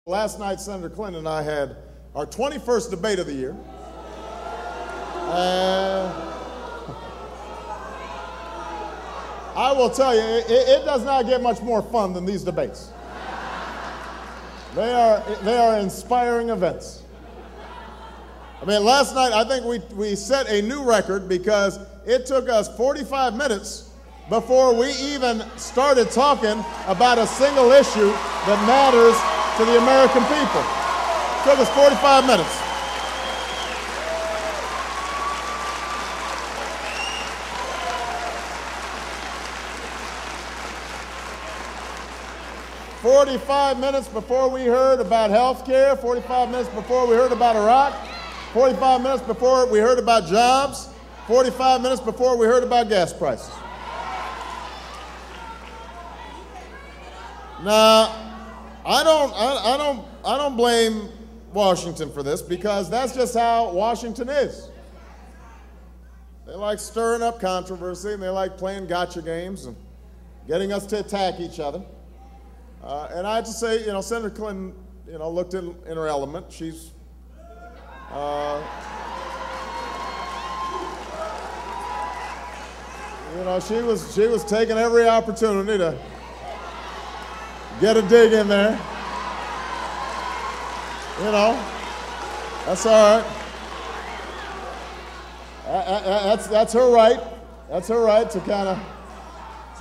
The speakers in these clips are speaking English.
Last night, Senator Clinton and I had our 21st debate of the year. I will tell you, it does not get much more fun than these debates. They are inspiring events. I mean, last night, I think we set a new record because it took us 45 minutes before we even started talking about a single issue that matters to the American people. It took us 45 minutes. "45 minutes before we heard about health care, 45 minutes before we heard about Iraq, 45 minutes before we heard about jobs, 45 minutes before we heard about gas prices." Now, I don't blame Washington for this because that's just how Washington is. They like stirring up controversy and they like playing gotcha games and getting us to attack each other. And I have to say, Senator Clinton, looked in her element. She's, she was taking every opportunity to get a dig in there. That's all right. That's her right. That's her right to kind of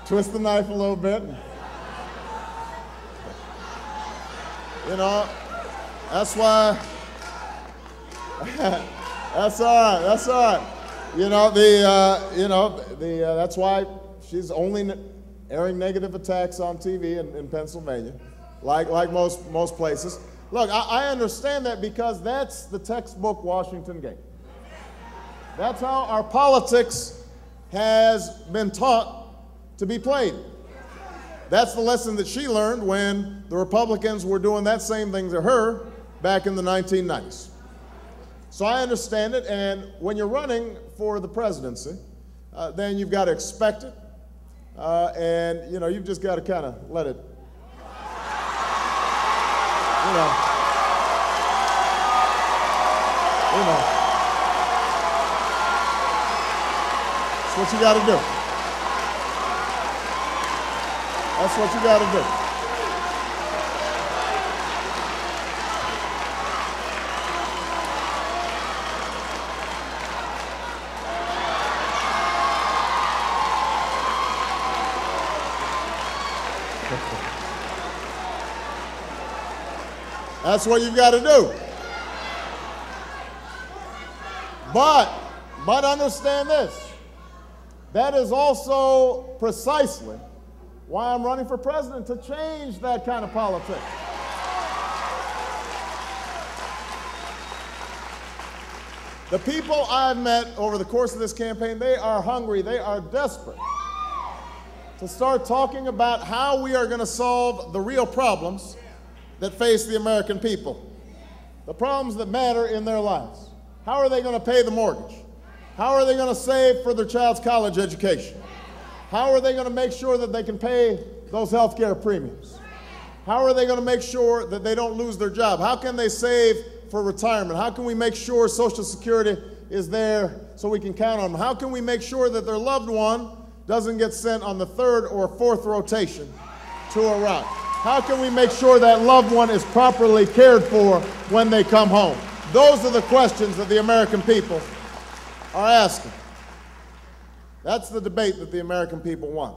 twist the knife a little bit. That's why. That's all right. That's all right. That's why she's only airing negative attacks on TV in Pennsylvania, like most places. Look, I understand that because that's the textbook Washington game. That's how our politics has been taught to be played. That's the lesson that she learned when the Republicans were doing that same thing to her back in the 1990s. So I understand it, and when you're running for the presidency, then you've got to expect it, and you've just got to kind of let it, That's what you got to do. That's what you got to do. That's what you've got to do. But understand this. That is also precisely why I'm running for president, to change that kind of politics. The people I've met over the course of this campaign, they are hungry, they are desperate to start talking about how we are going to solve the real problems that face the American people, the problems that matter in their lives. How are they going to pay the mortgage? How are they going to save for their child's college education? How are they going to make sure that they can pay those health care premiums? How are they going to make sure that they don't lose their job? How can they save for retirement? How can we make sure Social Security is there so we can count on them? How can we make sure that their loved one doesn't get sent on the third or fourth rotation to Iraq? How can we make sure that loved one is properly cared for when they come home? Those are the questions that the American people are asking. That's the debate that the American people want.